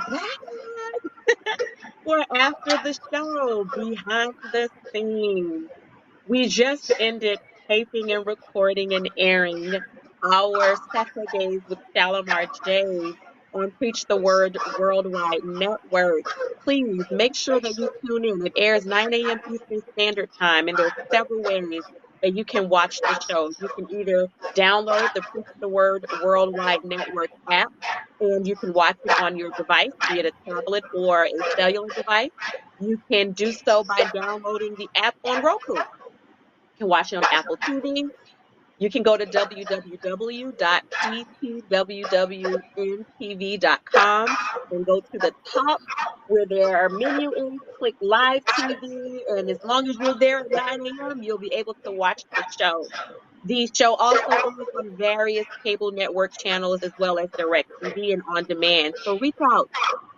back. We're after the show, behind the scenes. We just ended taping and recording and airing our Saturdays with Shalimar J on Preach the Word Worldwide Network. Please make sure that you tune in. It airs 9 a.m. Eastern Standard Time, and there's several ways that you can watch the show. You can either download the Preach the Word Worldwide Network app, and you can watch it on your device, be it a tablet or a cellular device. You can do so by downloading the app on Roku. You can watch it on Apple TV. You can go to www.ptwwntv.com and go to the top where there are menu is, click live TV, and as long as you're there at 9 a.m., you'll be able to watch the show. The show also airs on various cable network channels as well as direct TV and on demand. So reach out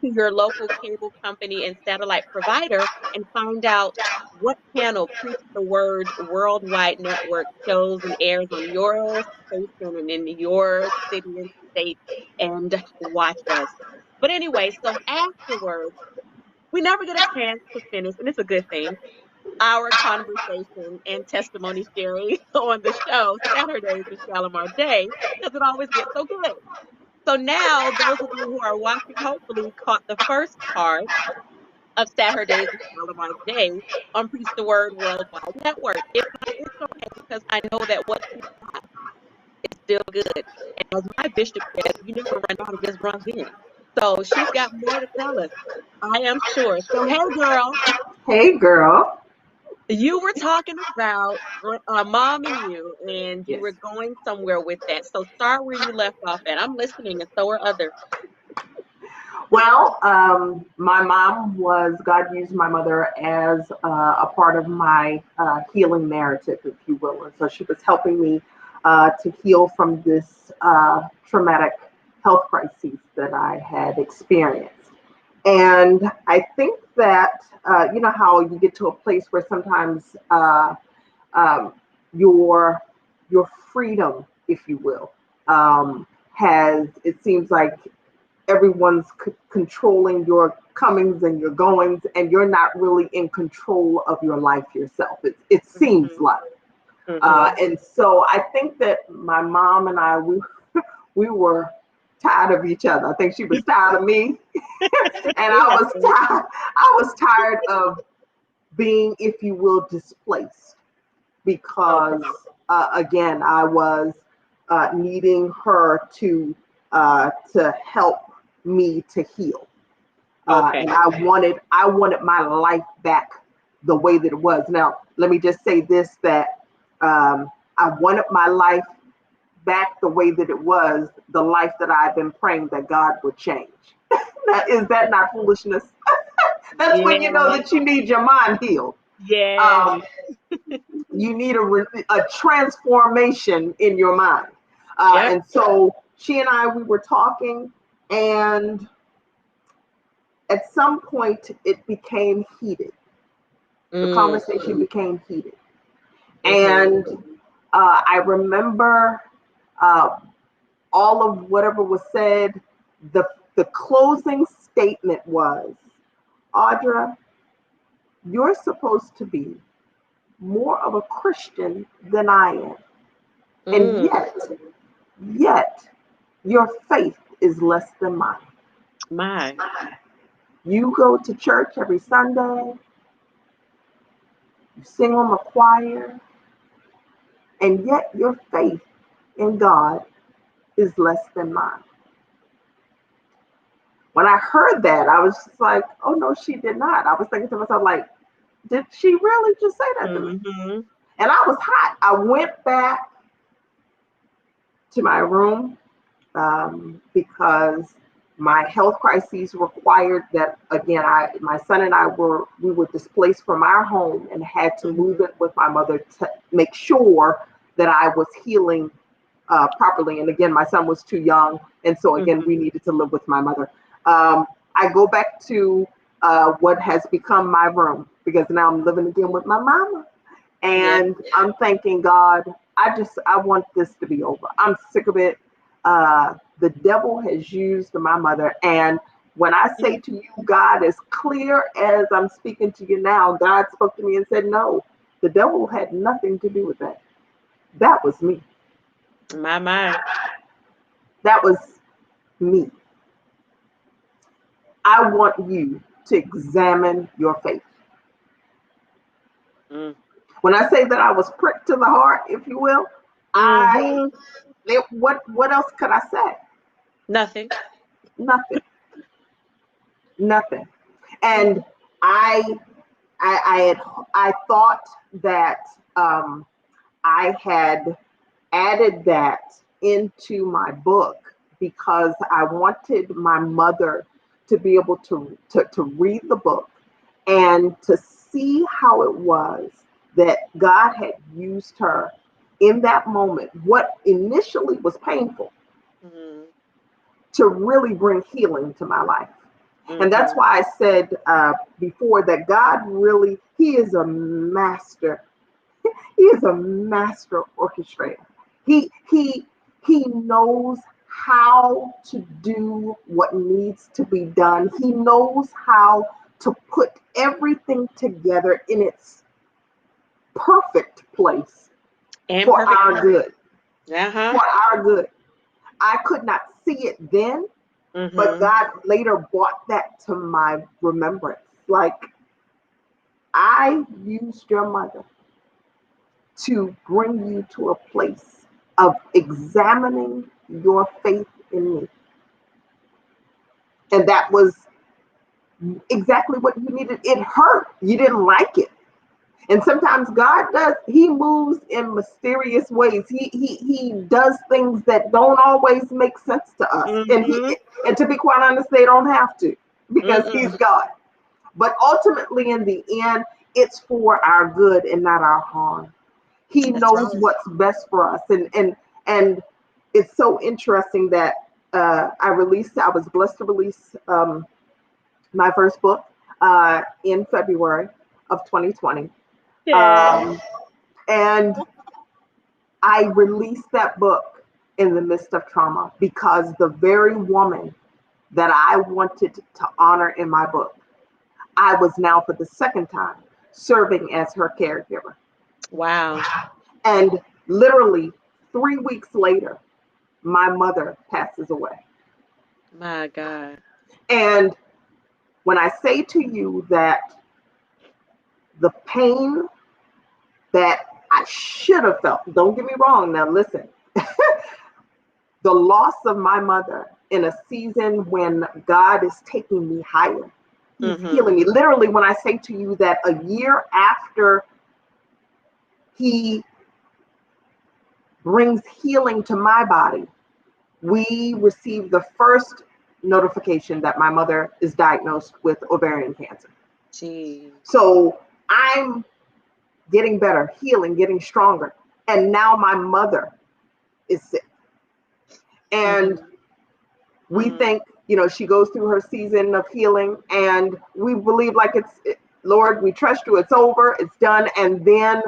to your local cable company and satellite provider and find out what channel Preach the Word Worldwide Network shows and airs on your station and in your city and state and watch us. But anyway, so afterwards, we never get a chance to finish, and it's a good thing, our conversation and testimony sharing on the show Saturdays with Shalimar Day because it always gets so good. So now, those of you who are watching hopefully caught the first part of Saturdays with Shalimar Day on Preach the Word Worldwide Network. If not, it's okay because I know that what you got is still good. And as my bishop says, you never run out, it just runs in. So she's got more to tell us, I am sure. So, hey, girl. Hey, girl. You were talking about mom and you, and you Yes. were going somewhere with that. So start where you left off at. I'm listening, and so are others. Well, my mom God used my mother as a part of my healing narrative, if you will. And so she was helping me to heal from this traumatic health crisis that I had experienced. And I think that, you know, how you get to a place where sometimes um, your freedom, if you will, it seems like everyone's controlling your comings and your goings, and you're not really in control of your life yourself. It seems Mhm. like. Mhm. And so I think that my mom and I, we were tired of each other. I think she was tired of me, and It happens. I was tired of being, if you will, displaced because Okay. again, I was needing her to help me to heal, and Okay. I wanted my life back the way that it was. Now, let me just say this: that I wanted my life back the way that it was, the life that I've been praying that God would change. Now, is that not foolishness? That's when you know Yeah. that you need your mind healed. Yeah. Um, you need a transformation in your mind. Yep. And so she and I, we were talking, and at some point it became heated. The Mm. conversation became heated. Mhm. And I remember uh, all of whatever was said. The closing statement was, Audra, you're supposed to be more of a Christian than I am. And Mm. yet, your faith is less than mine. My. You go to church every Sunday, you sing on the choir, and yet your faith in God is less than mine. When I heard that, I was just like, oh no, she did not. I was thinking to myself, like, did she really just say that to me? Mhm. And I was hot. I went back to my room because my health crises required that again. My son and I we were displaced from our home and had to move Mhm. it with my mother to make sure that I was healing properly. And again, my son was too young, and so again, Mhm. we needed to live with my mother. I go back to what has become my room because now I'm living again with my mama. Yeah. And I'm thanking God. I want this to be over. I'm sick of it. The devil has used my mother, and When I say to you, God, as clear as I'm speaking to you now, God spoke to me and said, no, the devil had nothing to do with that. That was me. My. That was me. I want you to examine your faith. Mm. When I say that I was pricked to the heart, if you will, Mm-hmm. what else could I say? Nothing. Nothing. Nothing. And Mm-hmm. I I thought that I had added that into my book because I wanted my mother to be able to read the book and to see how it was that God had used her in that moment, what initially was painful, Mm-hmm. to really bring healing to my life. And that's Mm-hmm. why I said before that God really, He is a master. He is a master orchestrator. He knows how to do what needs to be done. He knows how to put everything together in its perfect place And for perfect our time. good. Uh-huh. For our good. I could not see it then, but Mm-hmm. God later brought that to my remembrance. Like, I used your mother to bring you to a place of examining your faith in me. And that was exactly what you needed. It hurt. You didn't like it. And sometimes God does, He moves in mysterious ways. He does things that don't always make sense to us. Mm-hmm. And to be quite honest, they don't have to, because He's Mm-mm. God. But ultimately in the end, it's for our good and not our harm. He That's knows right. what's best for us. And it's so interesting that I was blessed to release my first book in February of 2020. Yeah. Um, and I released that book in the midst of trauma because the very woman that I wanted to honor in my book, I was now for the second time serving as her caregiver. Wow. And literally 3 weeks later, my mother passes away. My God. And when I say to you that the pain that I should have felt, don't get me wrong, now listen, the loss of my mother in a season when God is taking me higher, He's Mm-hmm. healing me. Literally, when I say to you that a year after He brings healing to my body, we received the first notification that my mother is diagnosed with ovarian cancer. Gee. So I'm getting better, healing, getting stronger. And now my mother is sick. And Mm-hmm. we think, she goes through her season of healing, and we believe like Lord, we trust you, it's over, it's done. And then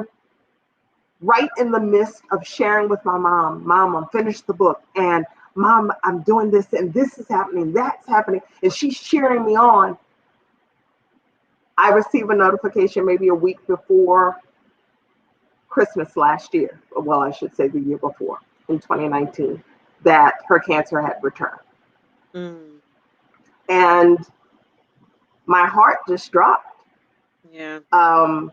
right in the midst of sharing with my mom, I'm finished the book, and Mom, I'm doing this, and this is happening, that's happening, and she's cheering me on. I received a notification maybe a week before Christmas last year. Well, I should say the year before, in 2019, that her cancer had returned. Mm. And my heart just dropped Yeah. um,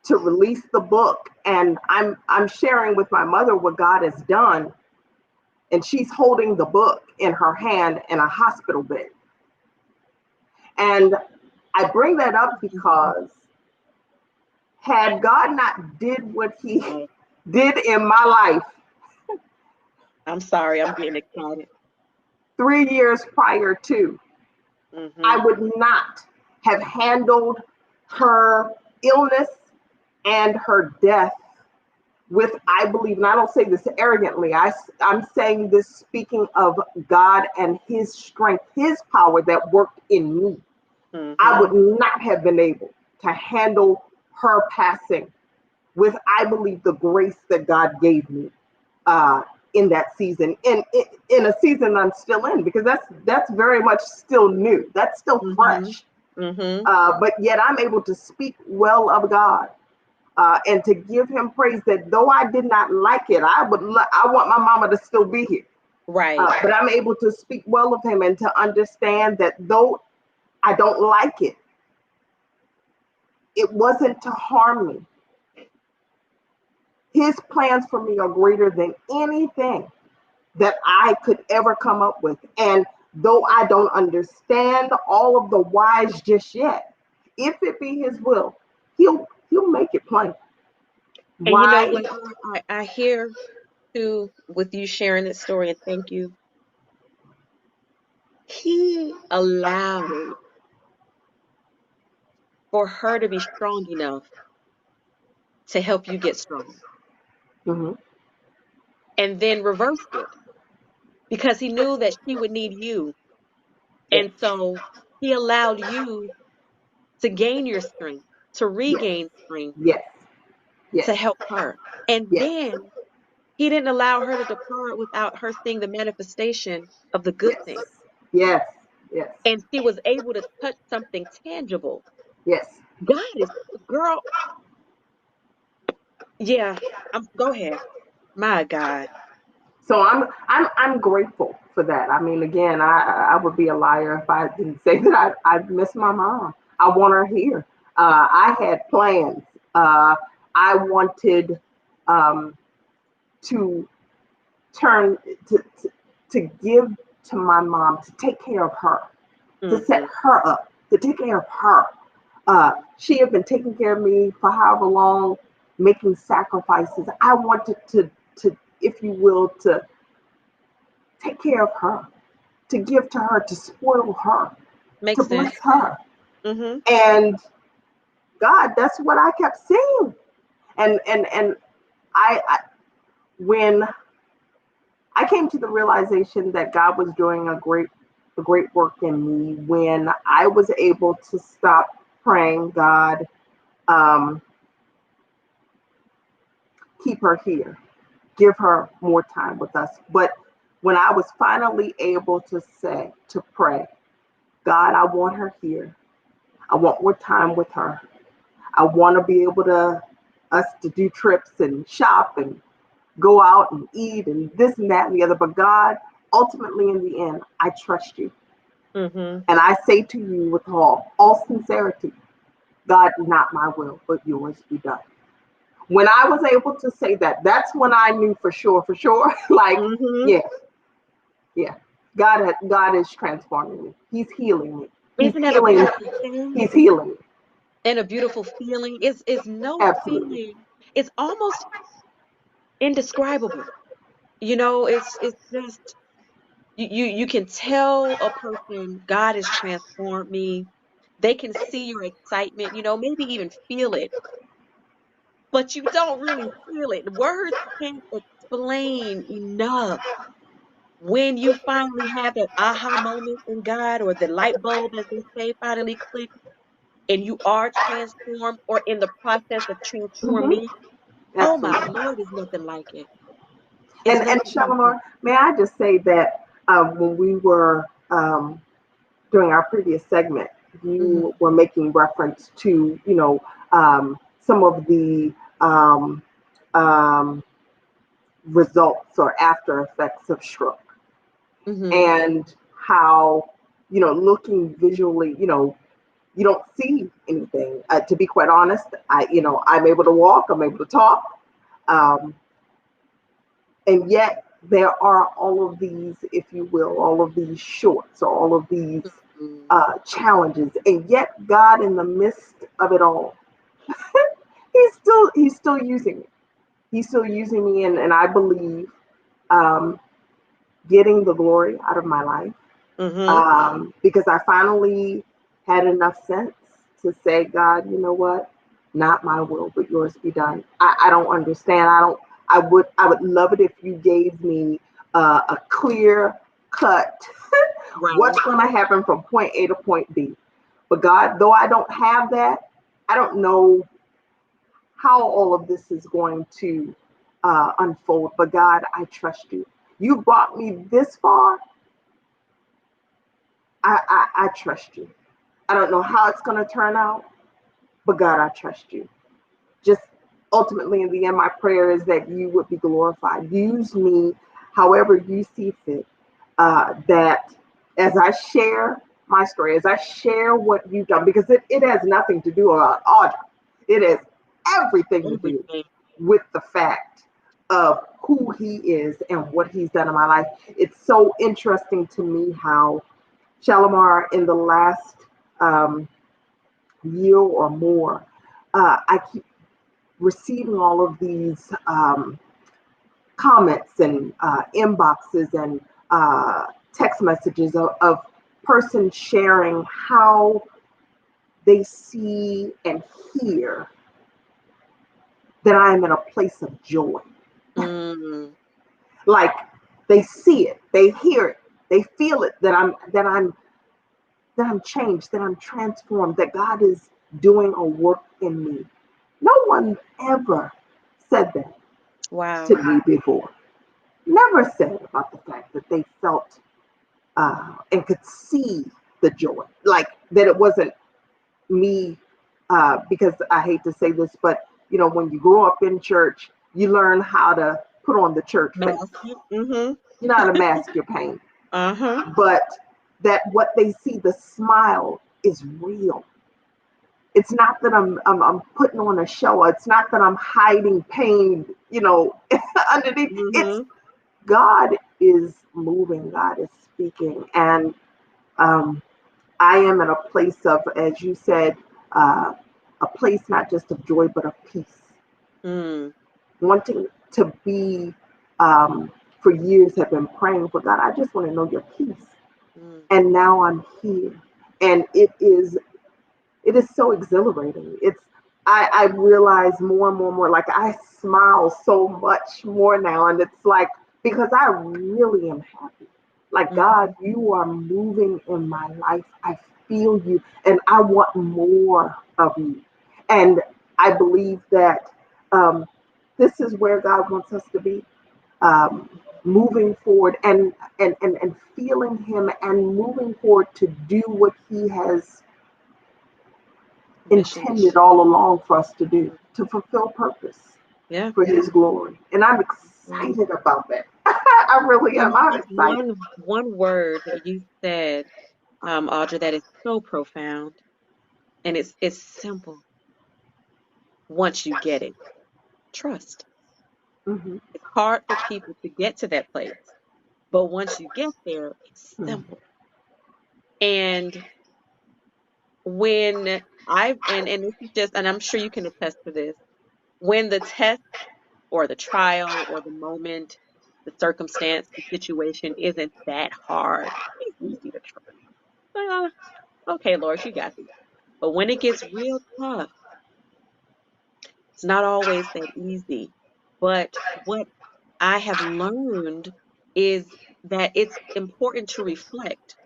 to release the book. And I'm sharing with my mother what God has done. And she's holding the book in her hand in a hospital bed. And I bring that up because had God not did what He Oh, did in my life I'm sorry. I'm getting excited. 3 years prior to, I Mm-hmm. would not have handled her illness and her death with, I believe, and I don't say this arrogantly, I'm saying this speaking of God and His strength, His power that worked in me. I Mm-hmm. would not have been able to handle her passing with, I believe, the grace that God gave me. in that season, in a season I'm still in, because that's very much still new. That's still Mm-hmm. fresh. Mm-hmm. But yet I'm able to speak well of God, and to give Him praise. That though I did not like it, I want my mama to still be here. Right. But I'm able to speak well of Him and to understand that though I don't like it, it wasn't to harm me. His plans for me are greater than anything that I could ever come up with. And though I don't understand all of the whys just yet, if it be His will, He'll make it plain. And you know Why? what? I hear too with you sharing this story, and thank you. He allowed for her to be strong enough to help you get strong, Hmm. and then reversed it because he knew that she would need you. Yes. And so he allowed you to gain your strength, to Yes. regain strength, Yes. to Yes. help her. And Yes. then he didn't allow her to depart without her seeing the manifestation of the good Yes. thing. Yes. Yes. And she was able to touch something tangible. Yes. God is, girl, yeah, go ahead. My God. So I'm grateful for that. I mean, again, I would be a liar if I didn't say that I miss my mom. I want her here. I had plans. I wanted, um, to turn to give to my mom, to take care of her, to set Hmm. her up, to take care of her. She had been taking care of me for however long, making sacrifices. I wanted to, if you will, to take care of her, to give to her, to spoil her, to Makes bless sense. her. Hmm. And God, that's what I kept seeing. And I when I came to the realization that God was doing a great work in me, when I was able to stop praying, God, um, keep her here, give her more time with us. But when I was finally able to pray, God, I want her here. I want more time with her. I want to be able to us to do trips and shop and go out and eat and this and that and the other. But God, ultimately in the end, I trust you. Hmm. And I say to you with all sincerity, God, not my will, but yours be done. When I was able to say that, that's when I knew for sure, like, Hmm. yeah, yeah, God is transforming me. He's healing me. He's Isn't that a healing. beautiful thing He's healing me. and a beautiful feeling? It's no Absolutely. feeling. It's almost indescribable. It's just you can tell a person God has transformed me. They can see your excitement, maybe even feel it, but you don't really feel it. Words can't explain enough when you finally have that aha moment in God, or the light bulb, as they say, finally click, and you are transformed or in the process of Hmm. transforming. Oh my Absolutely. Lord, it's nothing like it. It's And nothing like it. Shalimar, may I just say that when we were during our previous segment, Hmm. you were making reference to some of the um, um, results or after effects of stroke, Hmm. and how looking visually, you don't see anything. To be quite honest, I'm able to walk, I'm able to talk, um, and yet there are all of these, if you will, all of these shorts or all of these Hmm. challenges, and yet God, in the midst of it all, he's still using me. He's still using me, and I believe um, getting the glory out of my life, Hmm. because I finally had enough sense to say, God, you know what? Not my will, but yours be done. I don't understand. I don't. I would love it if you gave me a clear cut what's Right. going to happen from point A to point B. But God, though I don't have that, I don't know how all of this is going to unfold. But God, I trust you. You brought me this far. I trust you. I don't know how it's going to turn out, but God, I trust you. Just ultimately, in the end, my prayer is that you would be glorified. Use me however you see fit. That as I share my story, as I share what you've done, because it has nothing to do about Audra. It has everything to do Everything. with the fact of who he is and what he's done in my life. It's so interesting to me how Shalimar in the last um, year or more, I keep receiving all of these comments and inboxes and text messages of persons sharing how they see and hear that I am in a place of joy. Mm, Like they see it, they hear it, they feel it that I'm changed, that I'm transformed, that God is doing a work in me. No one ever said that to wow. me before. Never said about the fact that they felt and could see the joy. Like that it wasn't me, because I hate to say this, but when you grow up in church, you learn how to put on the church face. Mask it. Mm-hmm. You know how to mask your pain. Uh-huh. But that what they see, the smile, is real. It's not that I'm putting on a show. It's not that I'm hiding pain, underneath. It's Mm-hmm. God is moving. God is speaking, and um, I am in a place of, as you said, uh, a place not just of joy but of peace. Mm, Wanting to be, for years, have been praying for God. I just want to know your peace, mm. and now I'm here, and it is so exhilarating. I realize more and more and more, like I smile so much more now, and it's like because I really am happy. Like Mm-hmm. God, you are moving in my life. I feel you, and I want more of you. And I believe that um, this is where God wants us to be, um, moving forward and feeling Him and moving forward to do what He has Commissioned. intended all along for us to do, Mm. to fulfill purpose Yeah. for His glory. And I'm Yeah. excited about that. I really am. I'm It's excited. one word that you said, Audra, that is so profound, and it's simple. Once you get it, trust. Hmm. It's hard for people to get to that place, but once you get there, it's Hmm. simple. And when and this is just, and I'm sure you can attest to this, when the test or the trial or the moment, the circumstance, the situation isn't that hard, it's easy to trust. Like, okay, Lord, you got this. But when it gets real tough, it's not always that easy. But what I have learned is that it's important to reflect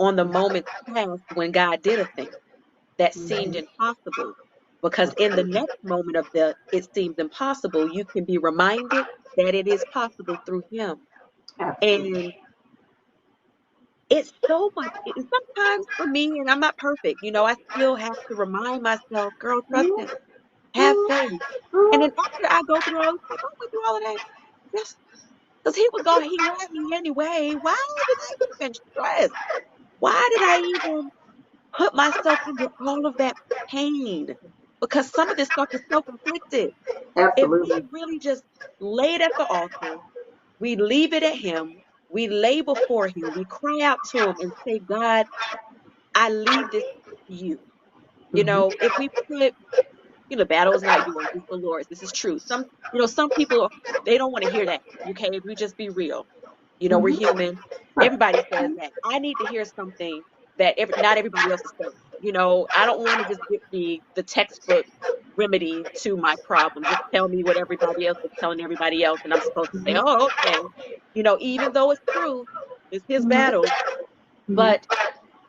on the moments past when God did a thing that seemed Hmm. impossible. Because in the next moment of the it seems impossible, you can be reminded that it is possible through Him. Absolutely. And it's so much, sometimes for me, and I'm not perfect, I still have to remind myself, girl, trust Him, have faith. And then after I go through all this, like, I went through all of that. Yes, because He had me anyway. Why did I even stress? Why did I even put myself under all of that pain? Because some of this stuff is self-inflicted. If we Absolutely. really just lay it at the altar, we leave it at Him, we lay before Him, we cry out to Him and say, God, I leave this to you. Hmm. If we put, the battle is not yours, it's the Lord's. This is true. Some people, they don't want to hear that. Okay, if we just be real, we're Hmm. human. Right. Everybody says that. I need to hear something that not everybody else is saying. I don't want to just get the textbook remedy to my problem. Just tell me what everybody else is telling everybody else, and I'm supposed to say, Hmm. oh, okay. Even though it's true, it's His Hmm. battle. Hmm. But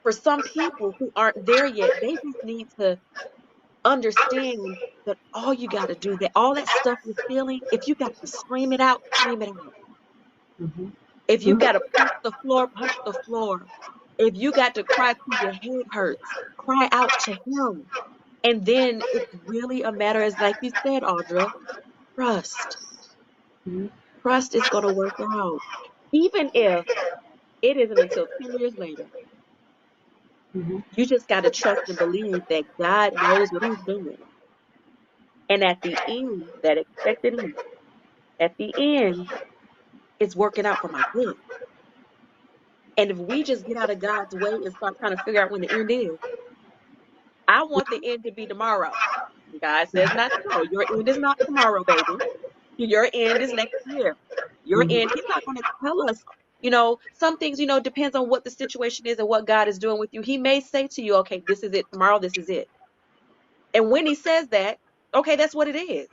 for some people who aren't there yet, they just need to understand that all you got to do, that all that stuff you're feeling, if you got to scream it out, scream it out. Mhm. If you Mhm. got to punch the floor. If you got to cry till your head hurts, cry out to him. And then it's really a matter, as like you said, Audra, trust. Mhm. Trust is going to work out. Even if it isn't until 10 years later, Mhm. you just got to trust and believe that God knows what he's doing. And at the end, that expected end, at the end, it's working out for my good. And if we just get out of God's way and start trying to figure out when the end is, I want the end to be tomorrow. God says not so. Your end is not tomorrow, baby. Your end is next year. Your Mhm. end, he's not going to tell us, some things, depends on what the situation is and what God is doing with you. He may say to you, okay, this is it. Tomorrow, this is it. And when he says that, okay, that's what it is.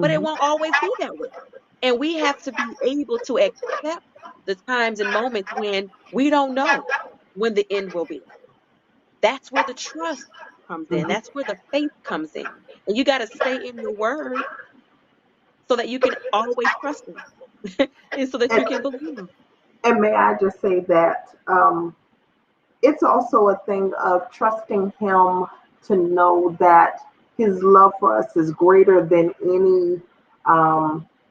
But it Mhm. won't always be that way. And we have to be able to accept the times and moments when we don't know when the end will be. That's where the trust comes in. Mhm. That's where the faith comes in. And you got to stay in your word so that you can always trust him and so that And, you can believe him. and may I just say that it's also a thing of trusting him to know that his love for us is greater than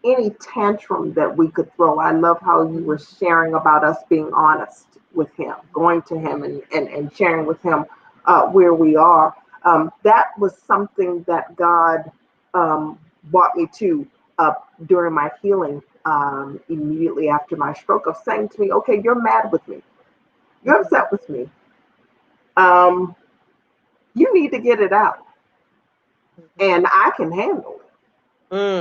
any tantrum that we could throw. I love how you were sharing about us being honest with him, going to him and sharing with him where we are. That was something that God brought me to during my healing immediately after my stroke, of saying to me, okay, you're mad with me. You're Mhm. upset with me. Um, you need to get it out, Mhm. and I can handle it.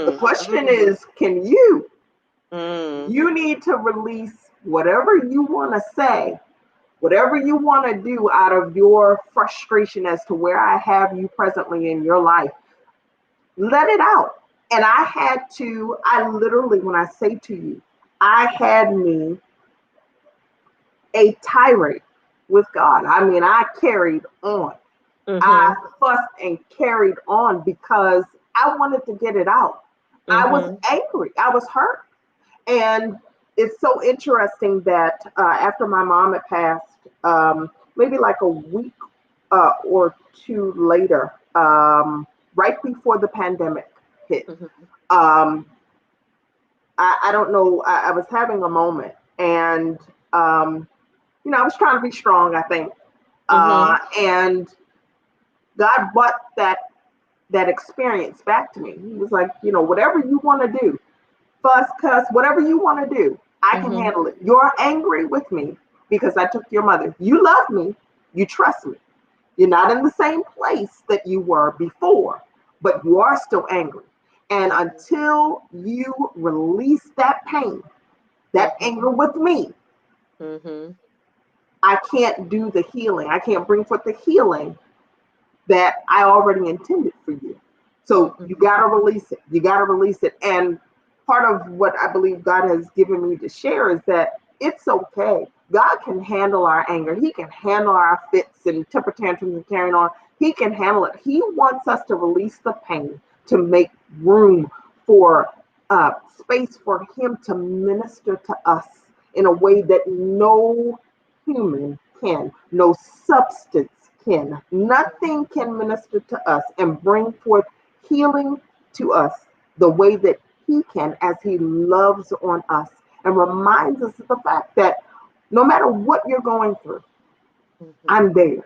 The Mm, question mm, is, can you? mm, You need to release whatever you want to say, whatever you want to do out of your frustration as to where I have you presently in your life. Let it out. And I literally, when I say to you, I had me a tirade with God. I mean, I carried on. I mhm, fussed and carried on because I wanted to get it out. I was mhm, angry. I was hurt. And it's so interesting that after my mom had passed, maybe like a week or two later, right before the pandemic hit, mhm, um, I don't know, I was having a moment and, I was trying to be strong, I think. mhm, And God brought that experience back to me. He was like, whatever you want to do, fuss, cuss, whatever you want to do, I can mhm, handle it. You're angry with me because I took your mother. You love me. You trust me. You're not in the same place that you were before, but you are still angry. And mhm, until you release that pain, that mhm, anger with me, mhm, I can't do the healing. I can't bring forth the healing that I already intended for you. So you mhm, got to release it. You got to release it. And part of what I believe God has given me to share is that it's okay. God can handle our anger. He can handle our fits and temper tantrums and carrying on. He can handle it. He wants us to release the pain to make room for space for Him to minister to us in a way that no human can, no substance can. Nothing can minister to us and bring forth healing to us the way that He can, as He loves on us and reminds us of the fact that no matter what you're going through, mhm, I'm there.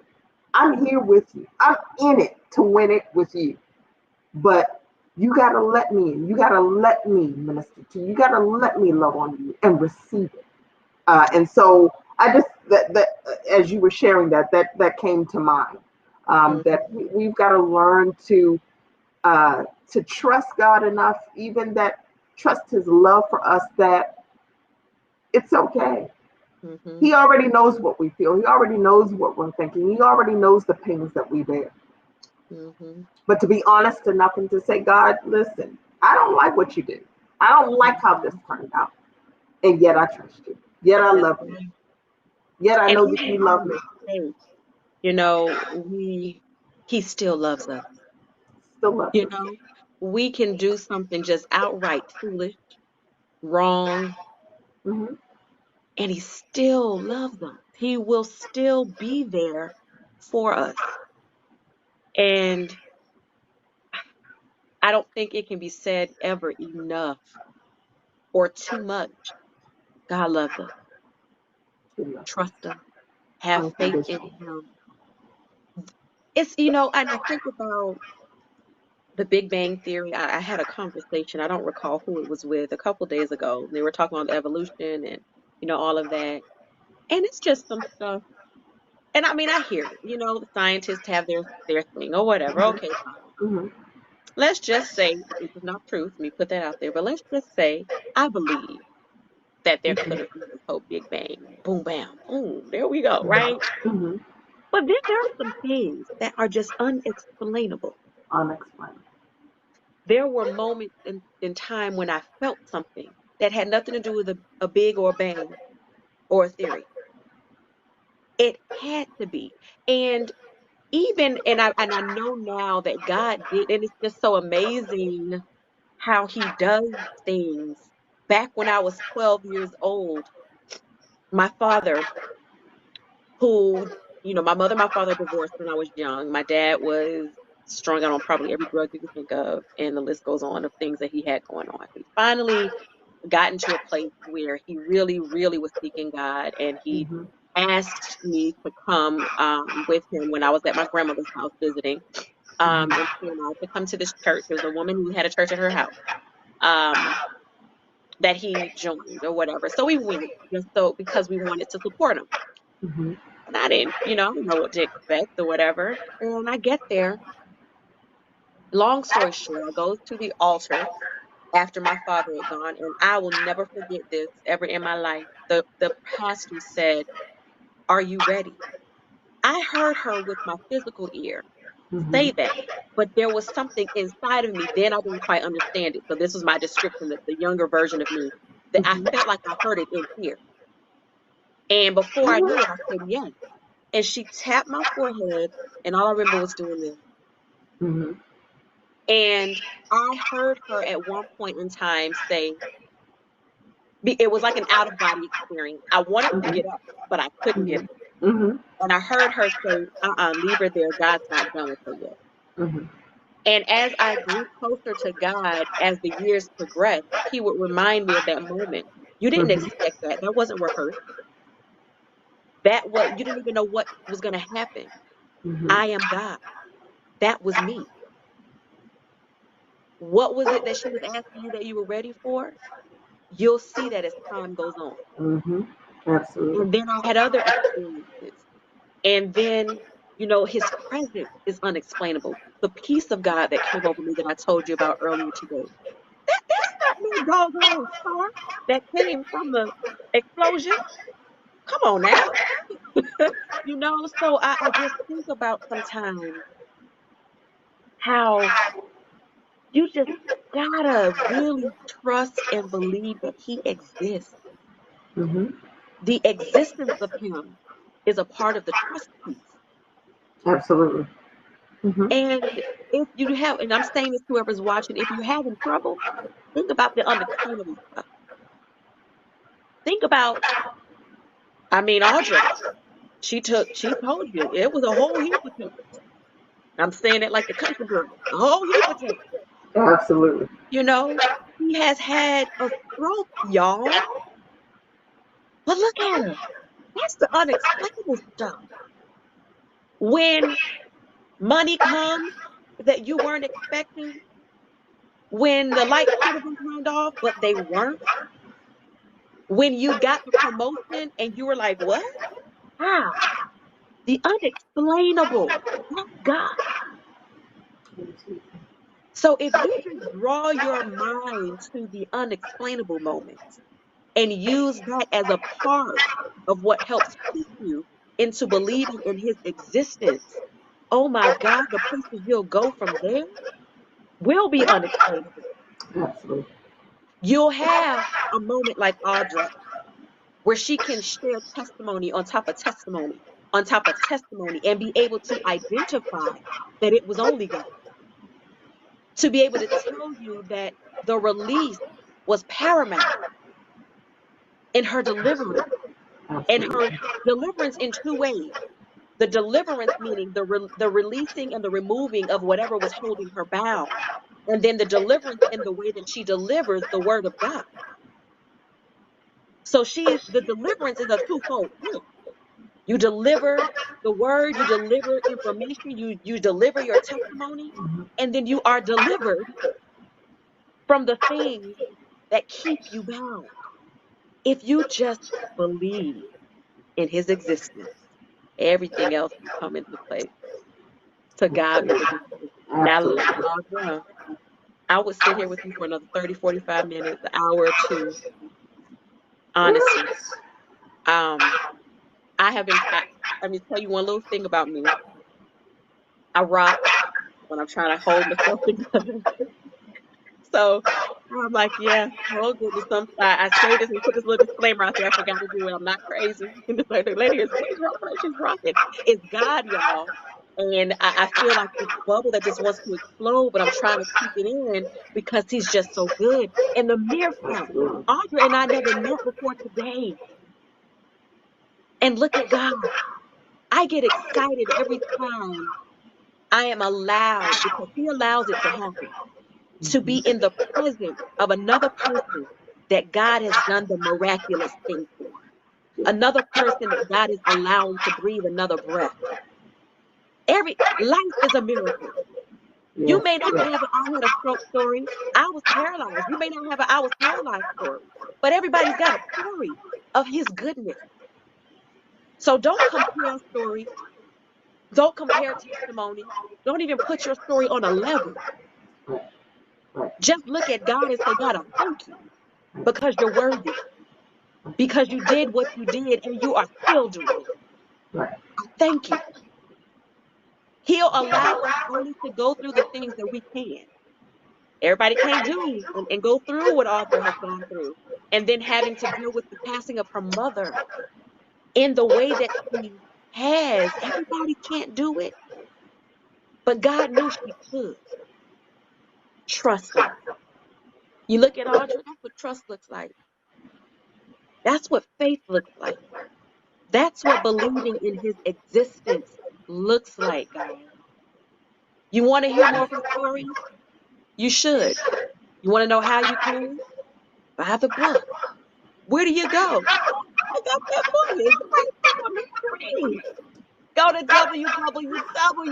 I'm here with you. I'm in it to win it with you. But you got to let me in. You got to let me minister to you. You got to let me love on you and receive it. And so I just that as you were sharing that came to mind. mhm, That we've got to learn to trust God enough, even that trust His love for us, that it's okay. mhm, He already knows what we feel. He already knows what we're thinking. He already knows the pains that we bear. mhm, But to be honest enough and to say, God, listen, I don't like what you did. I don't like how this mhm. turned out. And yet I trust you. Yet I That's love you. right. Yet I And know that even you our love me. mistakes, he still loves us. Still loves You us. know, we can do something just outright foolish, wrong, Hmm. and he still loves us. He will still be there for us. And I don't think it can be said ever enough or too much. God loves us. He loves us Trust him. Have faith in unconditionally. him. It's, and I think about the Big Bang Theory. I had a conversation, I don't recall who it was with, a couple days ago. They were talking about evolution and, all of that. And it's just some stuff. And I mean, I hear it. The scientists have their thing or whatever. Hmm. Okay, fine. Hmm. Let's just say this is not truth. Let me put that out there. But let's just say I believe that there could have been this whole Big Bang. Boom, bam, boom. There we go, right? Hmm. But then there are some things that are just unexplainable. Unexplained. There were moments in time when I felt something that had nothing to do with a big or a bang or a theory. It had to be. And and I know now that God did, and it's just so amazing how he does things. Back when I was 12 years old, my father, who, my mother and my father divorced when I was young. My dad was strung out on probably every drug you could think of, and the list goes on of things that he had going on. He finally gotten to a place where he really, really was seeking God, and he Hmm. asked me to come with him when I was at my grandmother's house visiting, Hmm. and he and I to come to this church. There was a woman who had a church at her house um, that he joined or whatever. So we went just so because we wanted to support him. Hmm. And I didn't know what to expect or whatever. And I get there. Long story short, I go to the altar after my father had gone, and I will never forget this ever in my life. The pastor said, "Are you ready?" I heard her with my physical ear Hmm. say that, but there was something inside of me. Then I didn't quite understand it. So this was my description, the younger version of me, that I Hmm. felt like I heard it in here. And before I knew it, I said yes. And she tapped my forehead, and all I remember was doing this. Hmm. And I heard her at one point in time say, it was like an out of body experience. I wanted to get up, but I couldn't get up. Hmm. And I heard her say, leave her there. God's not done with her yet. Hmm. And as I grew closer to God, as the years progressed, he would remind me of that moment. You didn't Hmm. expect that. That wasn't rehearsed. You didn't even know what was going to happen. Hmm. I am God. That was me. What was it that she was asking you that you were ready for? You'll see that as time goes on. Hmm. Absolutely. And then I had other experiences. And then, his presence is unexplainable. The peace of God that came over me that I told you about earlier today. That's not no doggone star that came from the explosion. Come on now. So I just think about sometimes how you just gotta really trust and believe that he exists. Hmm. The existence of him is a part of the trust piece. Absolutely. Hmm. And if you have, and I'm saying this to whoever's watching, if you're having trouble, think about the unexplainable stuff. Think about, Audra, she told you it was a whole heap of things. I'm saying it like the country girl, a whole heap of things. Absolutely. You know, he has had a stroke, y'all. But look at her. That's the unexplainable stuff. When money comes that you weren't expecting, when the lights should have been turned off, but they weren't, when you got the promotion and you were like, what? How? The unexplainable. That's God. So if you just draw your mind to the unexplainable moments and use that as a part of what helps keep you into believing in his existence, oh my God, the places you'll go from there will be unexplainable. Absolutely. You'll have a moment like Audra where she can share testimony on top of testimony on top of testimony and be able to identify that it was only God. to be able to tell you that the release was paramount in her deliverance, and her Absolutely. deliverance in two ways. The deliverance meaning the releasing and the removing of whatever was holding her bound. And then the deliverance in the way that she delivers the word of God. So the deliverance is a twofold thing. You deliver the word, you deliver information, you deliver your testimony, Mhm. and then you are delivered from the things that keep you bound. If you just believe in his existence, everything else will come into place. To God be the Absolutely. glory. Now, Absolutely. Audra, I would sit here with you for another 30, 45 minutes, an hour or two, honestly. Um, I have been, let me tell you one little thing about me. I rock when I'm trying to hold myself together. So I'm like, yeah, oh goodness. I say this and put this little disclaimer out there. I forgot to do it. I'm not crazy. The lady is, what is wrong with her? She's rocking. It's God, y'all. And I feel like this bubble that just wants to explode, but I'm trying to keep it in because he's just so good. And the mere fact, Absolutely. Audra and I never met before today. And look at God. I get excited every time I am allowed, because he allows it to happen, to be Mhm. in the presence of another person that God has done the miraculous thing for. Another person that God is allowing to breathe another breath. Every life is a miracle. You Yes. may not Yes. have an I had a stroke story. I was paralyzed. You may not have an I was paralyzed story. But everybody's got a story of his goodness. So don't compare stories. Don't compare testimony. Don't even put your story on a level. Right. Right. Just look at God and say, God, I thank you Right. because you're worthy, because you did what you did and you are still doing it. Right. I thank you. He'll allow us only to go through the things that we can. Everybody can't do and go through what Audra has gone through. And then having to deal with the passing of her mother in the way that she has. Everybody can't do it, but God knew she could. Trust him. You look at Audra, that's what trust looks like. That's what faith looks like. That's what believing in his existence looks like, guys. You want to hear more of her story? You should. You want to know how you can? Buy the book. Where do you go? I got that book. It's right there on the screen. Go to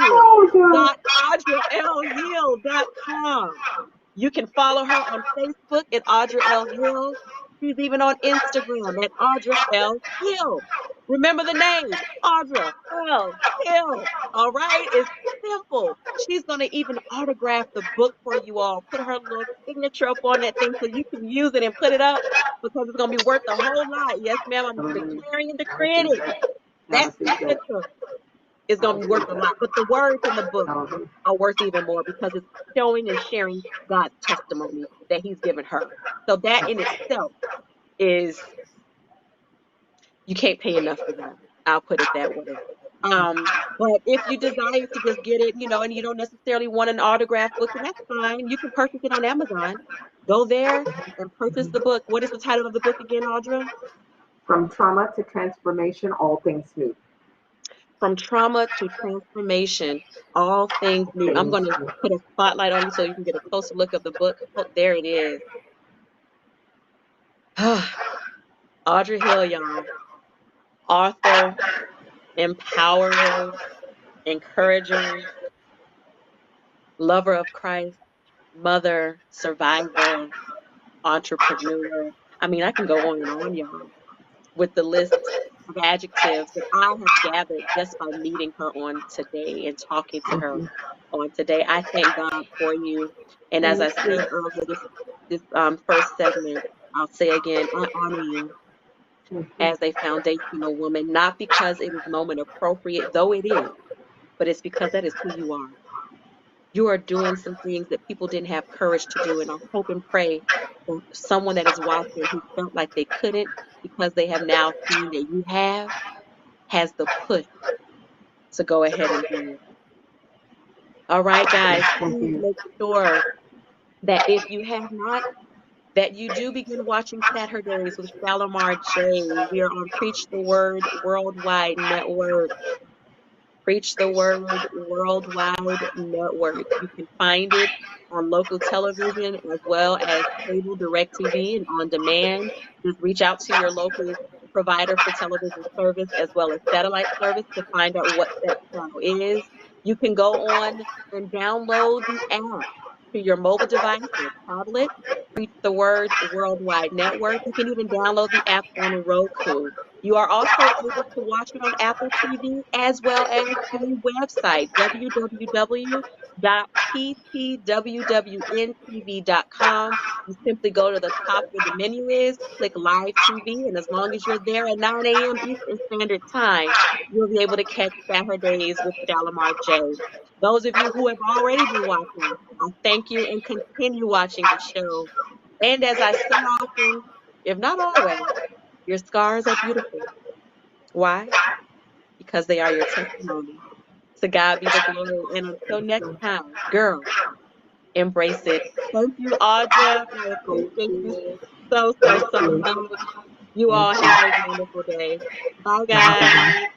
Oh God. www.audralhill.com. You can follow her on Facebook at Audra L. Hill. She's even on Instagram at Audra L. Hill. Remember the name, Audra L. Hill. All right? It's simple. She's going to even autograph the book for you all. Put her little signature up on that thing so you can use it and put it up because it's going to be worth a whole lot. Yes, ma'am. I'm declaring and I decreeing received it. that. I That received that. signature is I going to be worth received a that. lot. But the words in the book Um, are worth even more because it's showing and sharing God's testimony that he's given her. So that in itself is, you can't pay enough for that. I'll put it that way. But if you desire to just get it, and you don't necessarily want an autograph book, and that's fine. You can purchase it on Amazon. Go there and purchase the book. What is the title of the book again, Audra? from trauma to transformation, all things new. From Trauma to Transformation, All Things New. I'm Things going to new. put a spotlight on you so you can get a closer look of the book. Oh, there it is. Audra Hill, y'all. Author, empowerer, encourager, lover of Christ, mother, survivor, entrepreneur. I mean, I can go on and on, y'all, with the list of adjectives that I have gathered just by meeting her on today and talking to Thank her you. on today. I thank God for you. And as I Thank said you. earlier, this first segment, I'll say again, I honor you Thank you. as a foundational woman, not because it is moment appropriate, though it is, but it's because that is who you are. You are doing some things that people didn't have courage to do. And I hope and pray for someone that is watching who felt like they couldn't because they have now seen that you has the push to go ahead and do it. All right, guys, Thank please you. make sure that if you have not, that you do begin watching Saturdays with Shalimar J. We are on Preach the Word Worldwide Network. Preach the Word Worldwide Network. You can find it on local television as well as cable, direct TV, and on demand. Just reach out to your local provider for television service as well as satellite service to find out what that channel is. You can go on and download the app to your mobile device or tablet. Preach the Word Worldwide Network. You can even download the app on Roku. You are also able to watch it on Apple TV as well as the website, www.ptwwntv.com. You simply go to the top where the menu is, click Live TV, and as long as you're there at 9 a.m. Eastern Standard Time, you'll be able to catch Saturdays with Shalimar J. Those of you who have already been watching, I thank you and continue watching the show. And as I say often, if not always, your scars are beautiful. Why? Because they are your testimony. To God be the glory. And until next time, girl, embrace it. Thank you, Audra. I Thank appreciate you you. so, so, Thank so you. much. You Thank all have you. a wonderful day. Bye, Have a good guys. one.